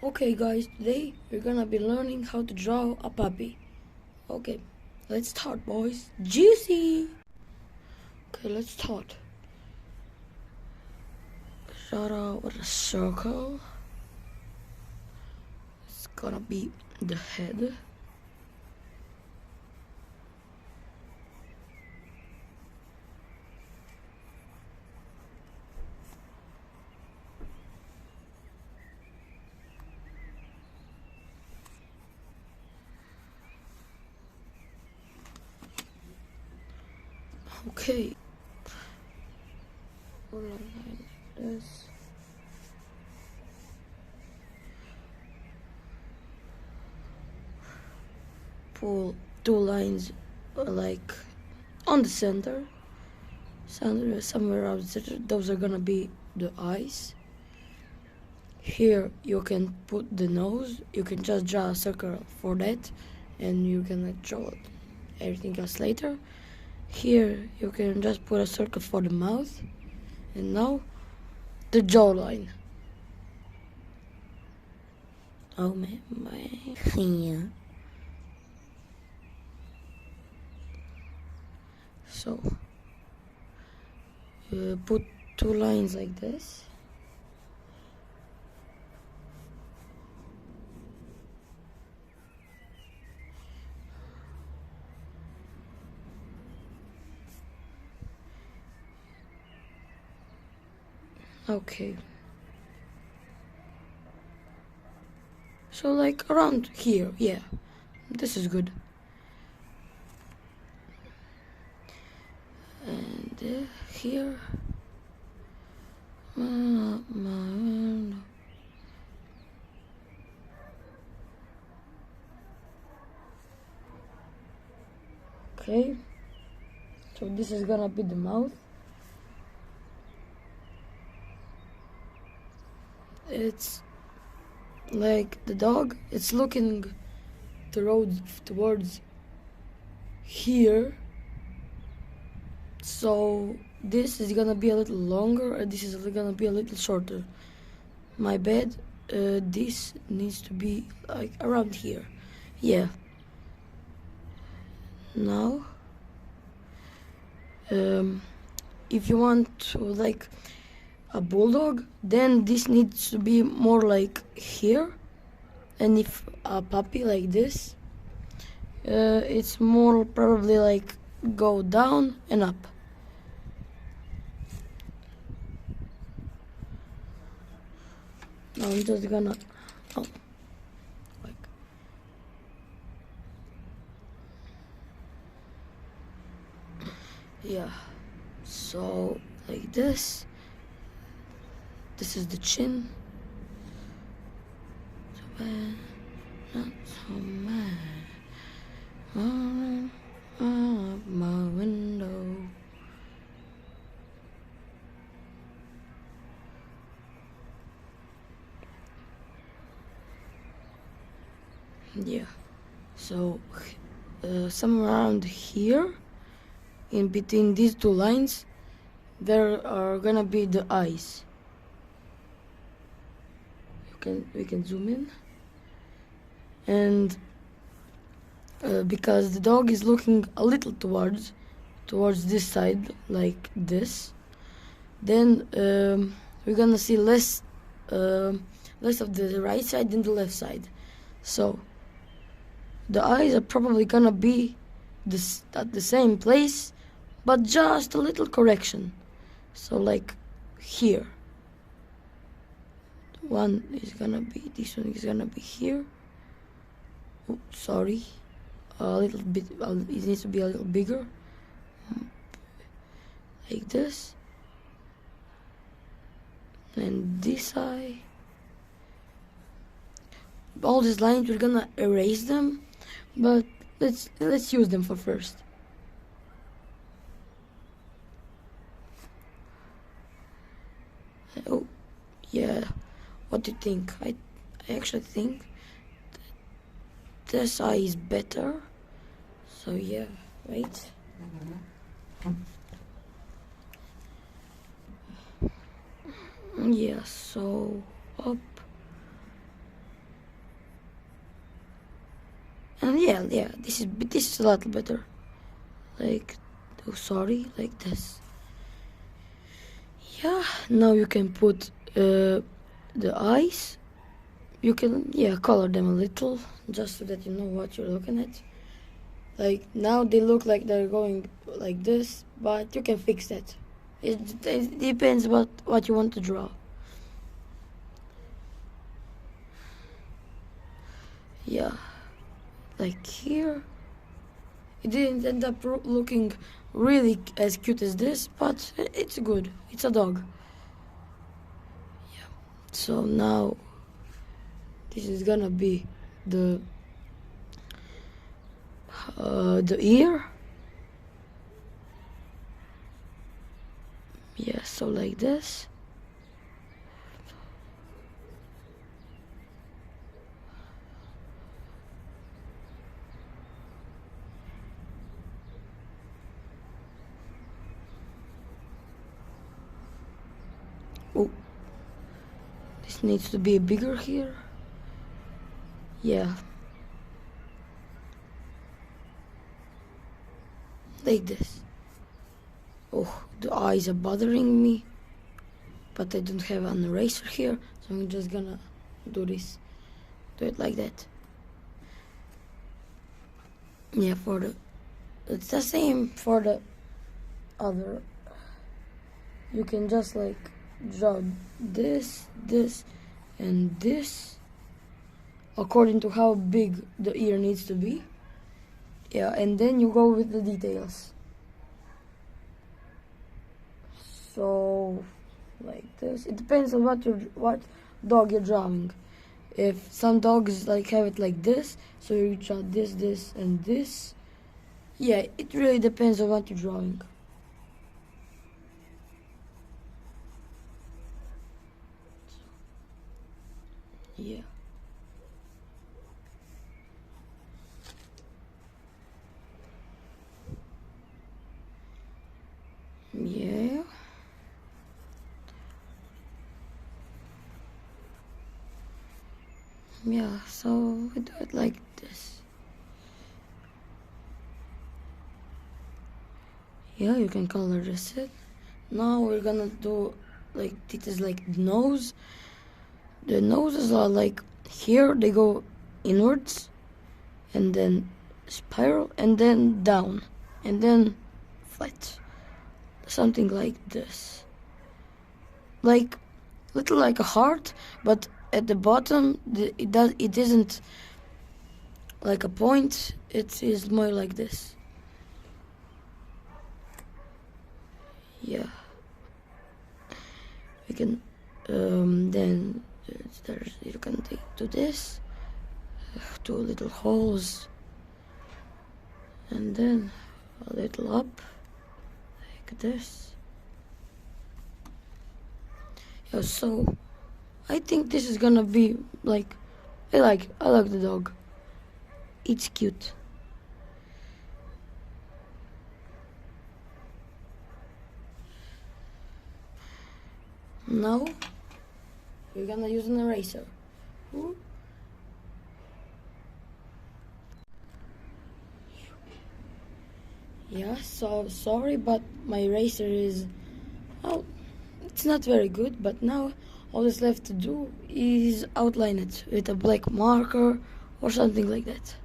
Okay guys, today we're gonna be learning how to draw a puppy. Okay, let's start boys. Juicy! Okay, let's start. Start out with a circle. It's gonna be the head. Okay. Like this. Pull two lines like on the center. Somewhere around the center. Those are gonna be the eyes. Here you can put the nose. You can just draw a circle for that, and you can draw everything else later. Here you can just put a circle for the mouth, and now the jawline. Oh man, yeah. So put two lines like this. Okay. So like around here, yeah. This is good. And here. Okay. So this is gonna be the mouth. It's like the dog, it's looking towards here. So this is gonna be a little longer, and this is gonna be a little shorter. My bad. This needs to be like around here. Yeah. Now, if you want to like a bulldog, then this needs to be more like here. And if a puppy like this, it's more probably like go down and up. Now I'm just gonna like yeah. So like this. This is the chin. So bad, not so mad. Up my window. Yeah. So somewhere around here, in between these two lines, there are gonna be the eyes. We can zoom in, and because the dog is looking a little towards this side like this, then we're gonna see less of the right side than the left side. So the eyes are probably gonna be at the same place, but just a little correction. So like here. This one is gonna be here. Oh, sorry. A little bit, it needs to be a little bigger. Like this. And this eye. All these lines, we're gonna erase them, but let's use them for first. Oh, yeah. What do you think? I actually think this eye is better. So yeah, wait. Yeah, so up And yeah, this is a lot better. Like, oh sorry, like this. Yeah, now you can put the eyes. You can color them a little, just so that you know what you're looking at. Like now they look like they're going like this, but you can fix that. It depends what you want to draw. Yeah, like here. It didn't end up looking really as cute as this, but it's good. It's a dog. Yeah. So now this is gonna be the ear. Yeah, so like this. Oh, this needs to be bigger here. Yeah, like this. Oh, the eyes are bothering me, but I don't have an eraser here, so I'm just gonna do this. Do it like that. Yeah, it's the same for the other. You can just like draw this, and this according to how big the ear needs to be. Yeah, and then you go with the details. So like this. It depends on what dog you're drawing. If some dogs like have it like this, so you draw this, and this. Yeah, it really depends on what you're drawing. Yeah. Yeah. Yeah, so we do it like this. Yeah, you can color this it. Now we're gonna do like this is like the nose. The noses are like here they go inwards and then spiral and then down and then flat. Something like this. Like little like a heart, but at the bottom it isn't like a point, it is more like this. Yeah. You can then you can do this, two little holes, and then a little up like this. Yeah, so I think this is gonna be like I like the dog. It's cute. Now we're gonna use an eraser. Ooh. Yeah, so sorry, but my eraser is, well, it's not very good, but now all that's left to do is outline it with a black marker or something like that.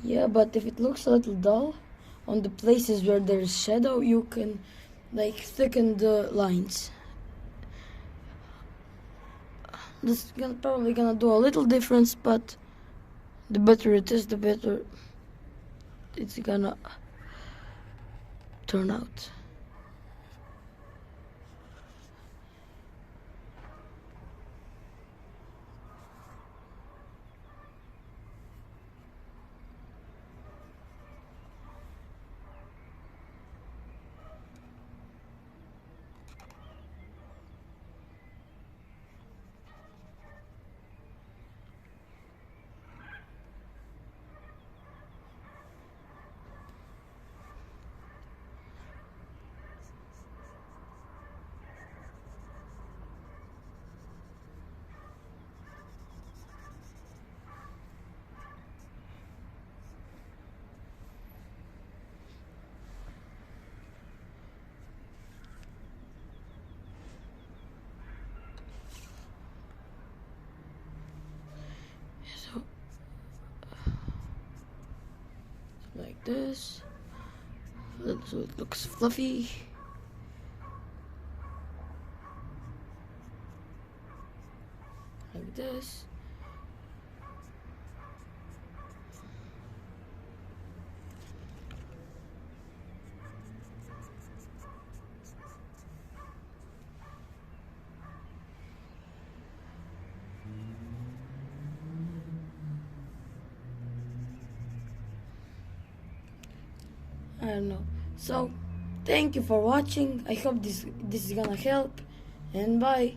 Yeah, but if it looks a little dull, on the places where there's shadow, you can like thicken the lines. This is probably gonna do a little difference, but the better it is, the better it's gonna turn out. like this, so it looks fluffy. Like this. I don't know. So, thank you for watching. I hope this is gonna help, and bye.